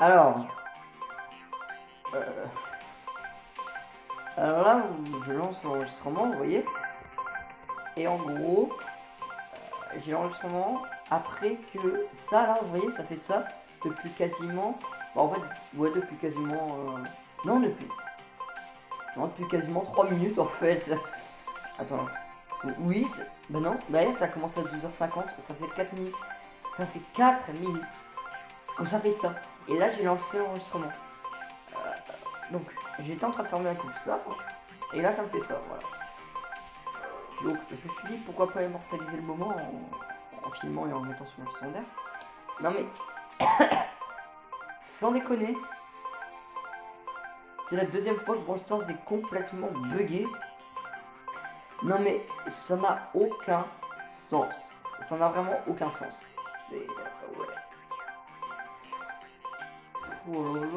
Alors, euh, alors là, je lance l'enregistrement, vous voyez. Et en gros, j'ai l'enregistrement après que ça, là, vous voyez, ça fait ça depuis quasiment. Bah, en fait, ouais, depuis quasiment. Non, depuis. Non, depuis quasiment 3 minutes en fait. Attends. Oui, bah non, bah là, ça commence à 12h50, ça fait 4 minutes. Ça fait 4 minutes que ça fait ça. Et là, j'ai lancé l'enregistrement. Donc, j'étais en train de fermer la coupe ça. Et là, ça me fait ça, voilà. Donc, je me suis dit, pourquoi pas immortaliser le moment en filmant et en le mettant sur mon sondaire. Non mais, sans déconner, c'est la deuxième fois que Brawl Stars est complètement buggé. Non mais, ça n'a aucun sens. Ça n'a vraiment aucun sens. C'est... ouais. Oh là là.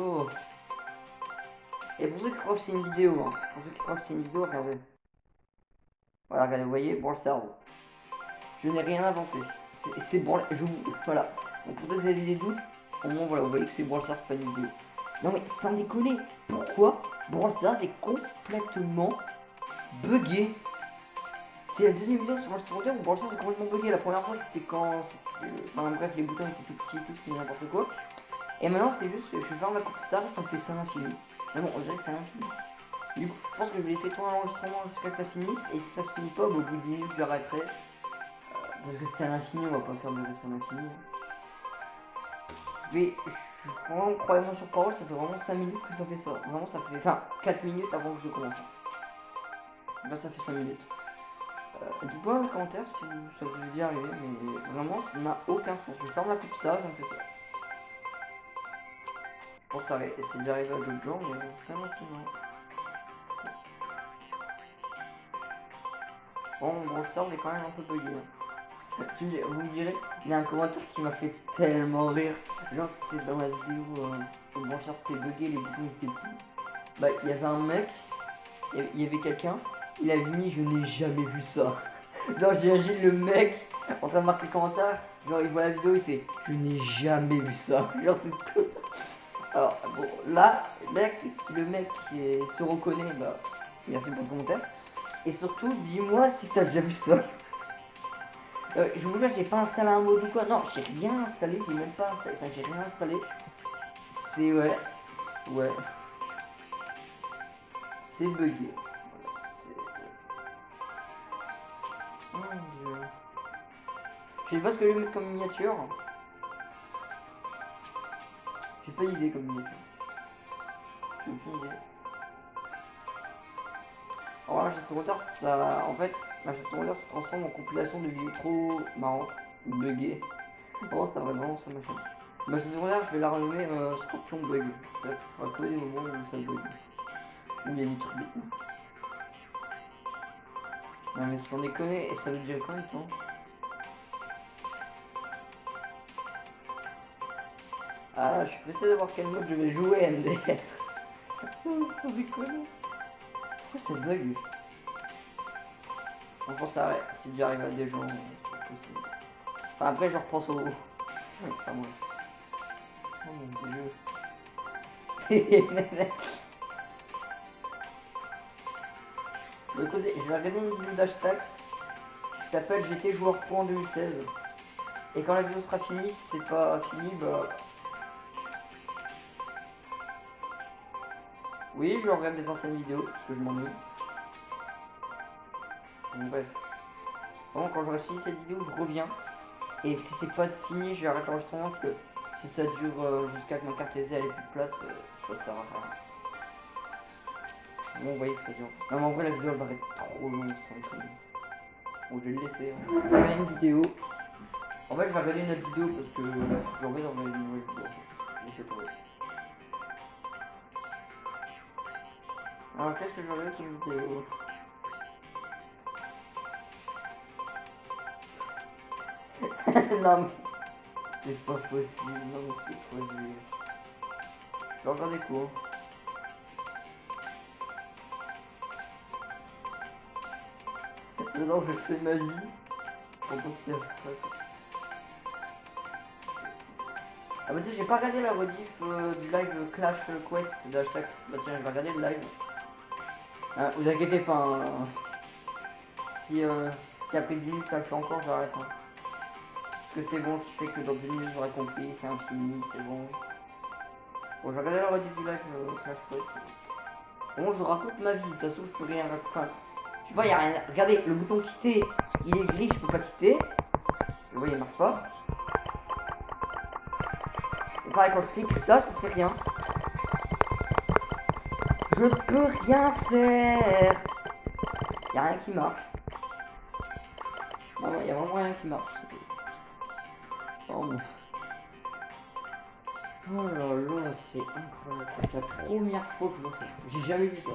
Et pour ceux qui croient que c'est une vidéo, hein. Pour ceux qui croient que c'est une vidéo, regardez. Voilà, regardez, vous voyez, Brawl Stars. Je n'ai rien inventé. C'est Brawl... Voilà. Donc pour ceux qui avez des doutes, au moins, voilà, vous voyez que c'est Brawl Stars, pas une vidéo. Non mais, sans déconner, pourquoi Brawl Stars est complètement buggé? C'est la deuxième vidéo sur le secondaire où Brawl Stars est complètement buggé. La première fois c'était quand... Enfin bref, les boutons étaient tout petits et tout, c'était n'importe quoi. Et maintenant c'est juste que je ferme la coupe Star et ça me fait ça à l'infini. Mais bon, on dirait que c'est à l'infini. Du coup, je pense que je vais laisser tourner l'enregistrement jusqu'à ce que ça finisse. Et si ça se finit pas, au bout de 10 minutes, j'arrêterai. Parce que c'est à l'infini, on va pas faire de reste à l'infini. Mais vraiment, croyez-moi sur parole, ça fait vraiment 5 minutes que ça fait ça. Vraiment, ça fait. Enfin, 4 minutes avant que je commence. Là, ça fait 5 minutes. Dites-moi dans les commentaires si ça vous est déjà arrivé, mais vraiment ça n'a aucun sens. Je ferme la coupe ça me fait ça. Bon, ça c'est déjà arrivé à d'autres gens, mais c'est quand même assez marrant. Bon, Brawl Stars est quand même un peu bugué. Hein. Vous me direz, il y a un commentaire qui m'a fait tellement rire. Genre, c'était dans la vidéo où Brawl Stars était bugué, les boutons étaient petits. Bah, il y avait un mec, il y avait quelqu'un, il avait mis je n'ai jamais vu ça. Genre, j'imagine le mec en train de marquer le commentaire, genre il voit la vidéo, il fait je n'ai jamais vu ça. Genre, c'est tout. Alors, bon, là, mec, si le mec se reconnaît, bah, merci pour le commentaire. Et surtout, dis-moi si t'as déjà vu ça. Je vous jure, j'ai pas installé un mode ou quoi. Non, j'ai rien installé, j'ai même pas installé. Enfin, j'ai rien installé. C'est, ouais. Ouais. C'est bugué. Oh mon dieu. Je sais pas ce que je vais mettre comme miniature. J'ai pas d'idée comme miniature. J'ai aucune idée. Alors la chasse au retard, ça. En fait, la chasse au retard se transforme en compilation de vidéos trop marrantes, buggées. Oh, ça va vraiment ça machin. Ma chasse au retard, je vais la renommer Scorpion Bug. C'est-à-dire que ce sera que des moments où ça bug. Où il y a des trucs de ouf. Non mais sans déconner, et ça veut dire combien de temps? Ah, je suis pressé de voir quel mode je vais jouer, MDR. Non, sans déconner. Pourquoi ça bug? On pense à si j'arrive à des gens, c'est pas possible. Enfin, après, je repense au. Enfin, moi. Oh mon dieu. Bon, écoutez, je vais regarder une vidéo d'Hashtax qui s'appelle GT Joueur Pro en 2016. Et quand la vidéo sera finie, si c'est pas fini, bah. Oui, je regarde des anciennes vidéos parce que je m'ennuie. Bon, bref. Vraiment, quand j'aurai fini cette vidéo, je reviens. Et si c'est pas fini, je vais arrêter l'enregistrement parce que si ça dure jusqu'à que ma carte SD ait plus de place, ça sert à rien. Bon, vous voyez que ça dure. Non, mais en vrai, la vidéo elle va être trop longue sans déconner. Bon, je vais le laisser. Hein. Je vais regarder une vidéo. En fait, je vais regarder une autre vidéo parce que j'ai envie d'en regarder une nouvelle vidéo. Je sais pas. Alors, qu'est-ce que je vais regarder comme vidéo? Non, mais c'est pas possible. Non, mais c'est possible. Je vais regarder quoi? Non, je fais ma vie. Pendant qu'il y a ça. Ah bah tu sais, j'ai pas regardé la rediff du live Clash Quest de Hashtags. Bah tiens, je vais regarder le live. Ah, vous inquiétez pas, hein. Si après 10 minutes ça le fait encore, j'arrête. Hein. Parce que c'est bon, je sais que dans 2 minutes j'aurai compris, c'est infini, c'est bon. Bon, je vais regarder la rediff du live Clash Quest. Bon, je raconte ma vie, de toute façon je peux rien raconter. Enfin, je sais pas, y'a rien. Regardez, le bouton quitter, il est gris, je peux pas quitter. Vous voyez, il marche pas. Et pareil, quand je clique ça, ça fait rien. Je peux rien faire. Y'a rien qui marche. Non, y'a vraiment rien qui marche. Oh, mon... oh là là, c'est incroyable. C'est la première fois que je vois ça. J'ai jamais vu ça.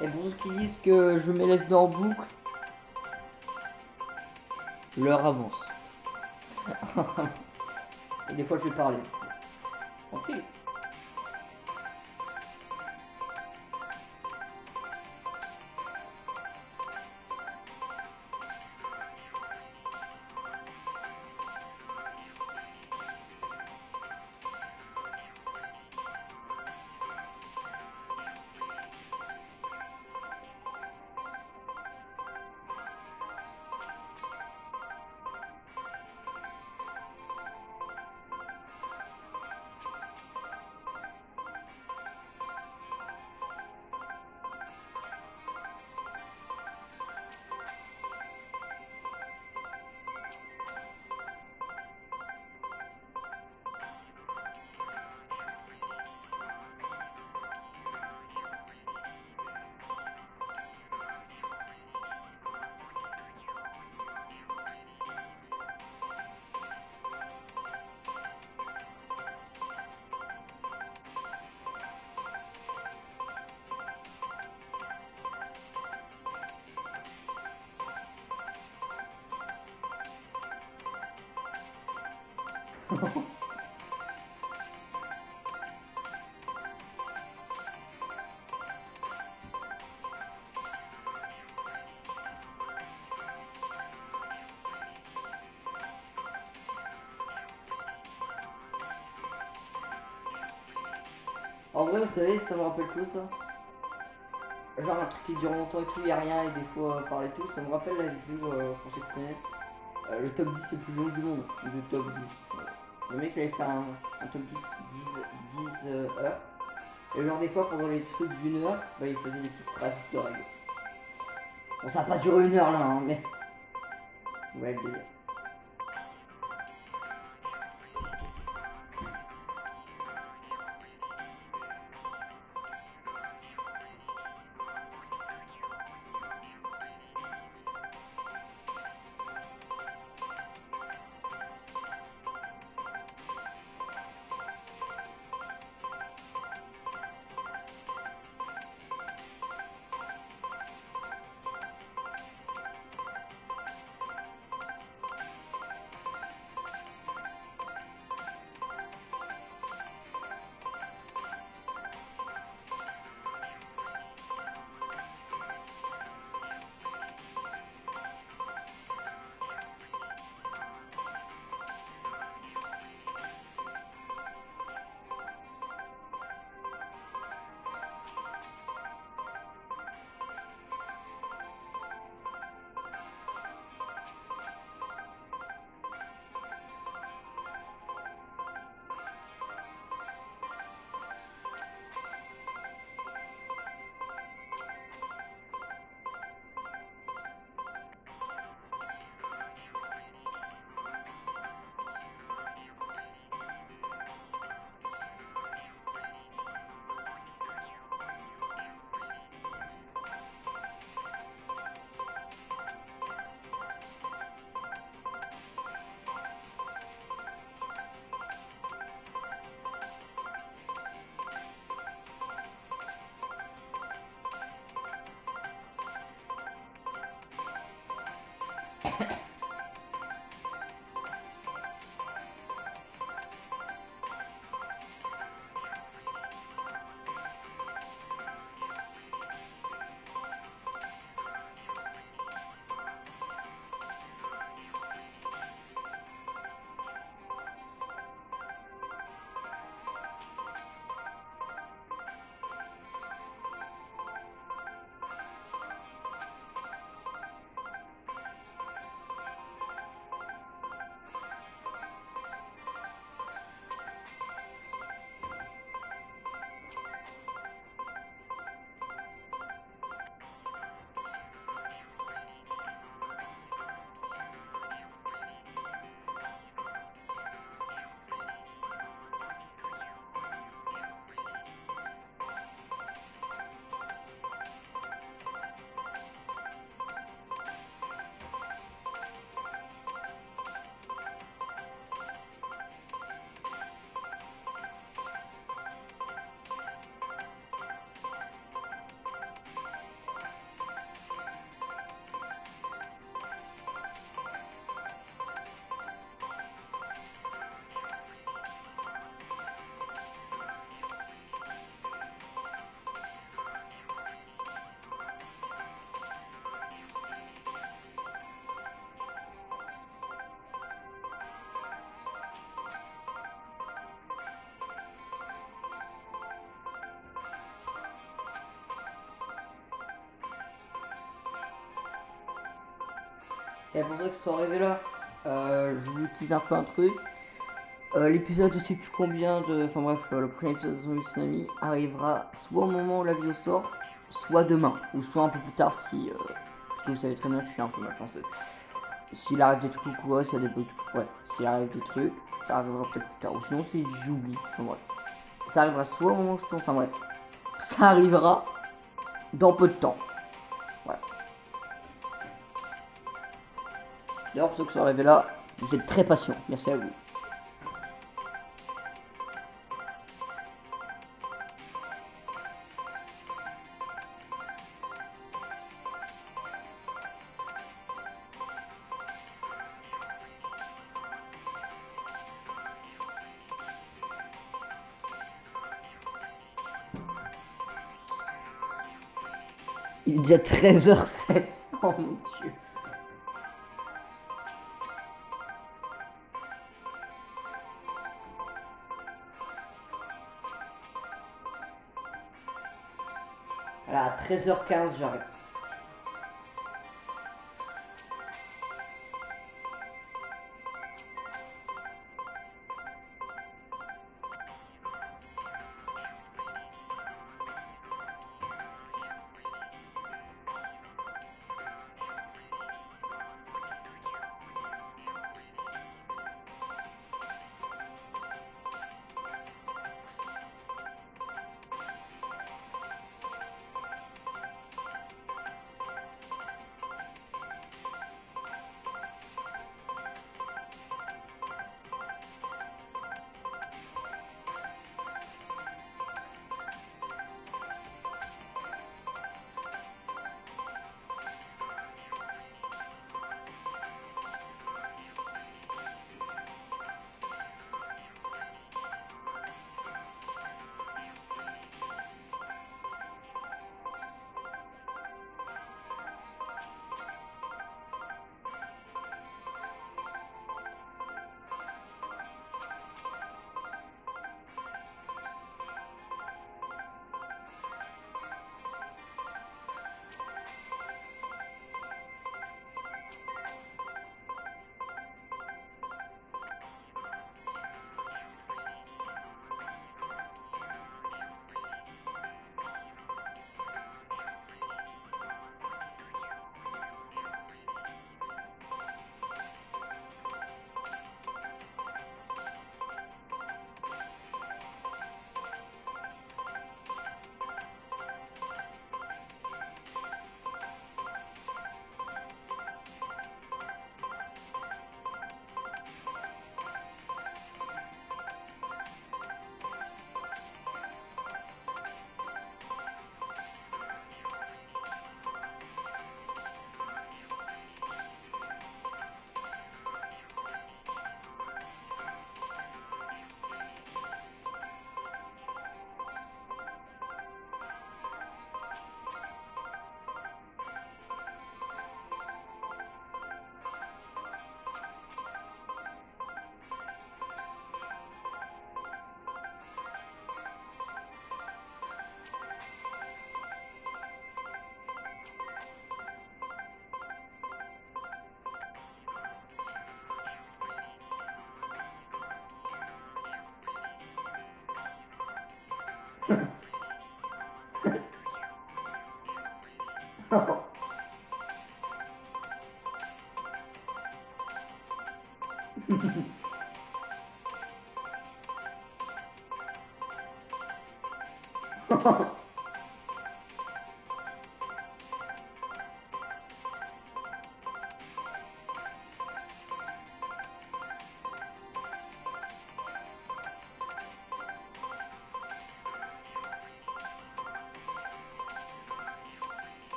Et pour ceux qui disent que je mets les dents en boucle, l'heure avance. Et des fois je vais parler. Tranquille. En vrai, vous savez, ça me rappelle tout ça. Genre un truc qui dure longtemps et tout, y a rien et des fois parler tout. Ça me rappelle la vidéo, pour ceux qui connaissent, le top 10 le plus long du monde, du top 10. Le mec il avait fait un top 10 heures. Et genre des fois pendant les trucs d'une heure, bah il faisait des petites phrases historiques. Bon ça a pas duré une heure là, hein, mais... ouais le délire. Et pour ceux qui sont arrivés là, je vous tease un peu un truc. L'épisode, je sais plus combien de. Enfin bref, le prochain épisode de Zombie Tsunami arrivera soit au moment où la vidéo sort, soit demain, ou soit un peu plus tard si. Parce que vous savez très bien que je suis un peu malchanceux. S'il arrive des trucs ou quoi, s'il y a des trucs. Bref, s'il arrive des trucs, ça arrivera peut-être plus tard. Ou sinon, si j'oublie. Enfin bref. Ça arrivera soit au moment où je tourne. Enfin bref. Ça arrivera dans peu de temps. Voilà. D'ailleurs, pour ceux qui sont arrivés là, vous êtes très patients. Merci à vous. Il est déjà 13h07. Oh mon dieu. Voilà, à 13h15, j'arrête.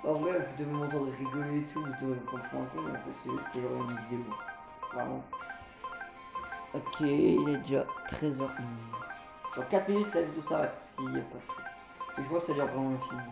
En vrai, vous devez m'entendre rigoler et tout, vous devez me comprendre un peu, mais en fait, c'est juste que j'aurais une vidéo. Vraiment. Ok, il est déjà 13h. Dans 4 minutes, la vidéo s'arrête s'il n'y a pas de truc. Et je vois que ça dure vraiment le film.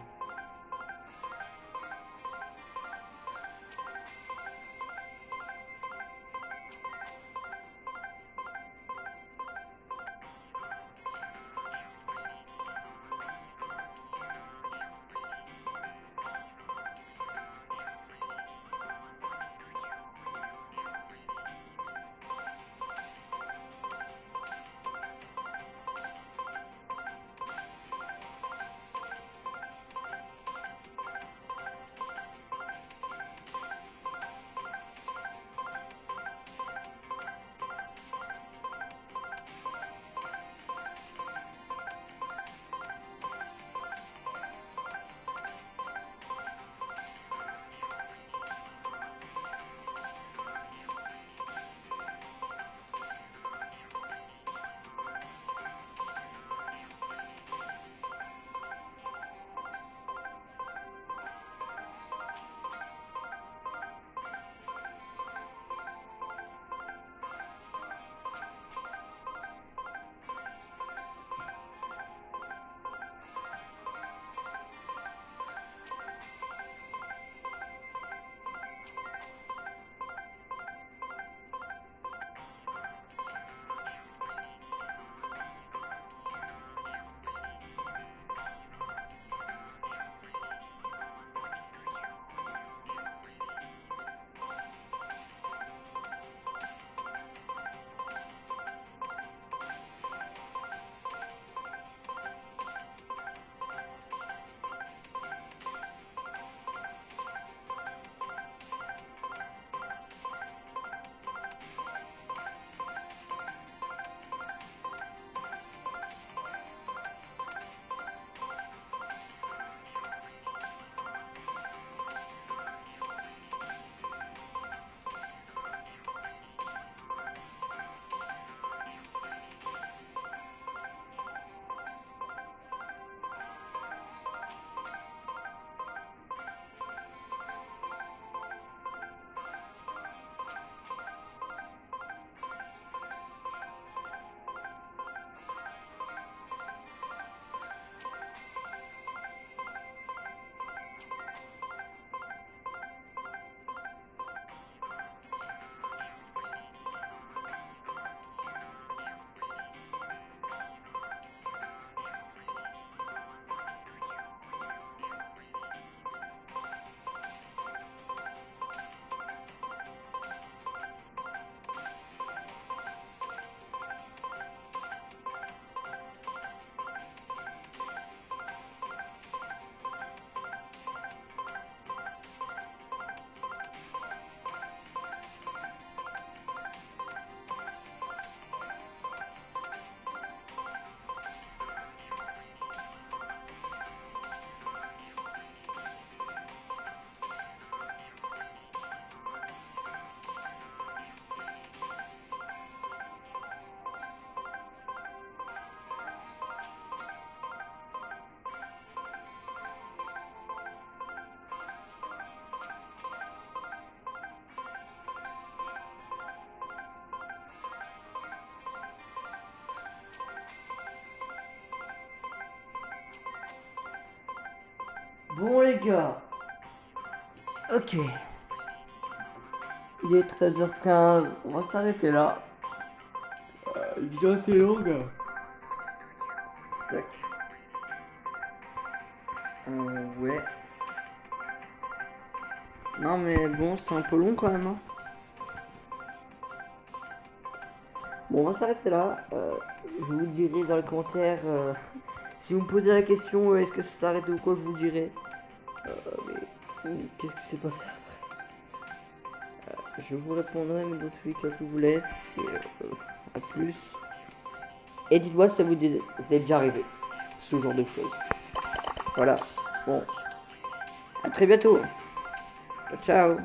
Bon les gars. Ok. Il est 13h15. On va s'arrêter là. Une vidéo assez longue. Tac. Ouais. Non mais bon, c'est un peu long quand même. Hein. Bon, on va s'arrêter là. Je vous dirai dans les commentaires si vous me posez la question est-ce que ça s'arrête ou quoi, je vous dirai. Mais qu'est-ce qui s'est passé après? Je vous répondrai, mais dans tous les cas, je vous laisse. Et, à plus. Et dites-moi si ça vous est déjà arrivé. Ce genre de choses. Voilà. Bon. À très bientôt. Ciao.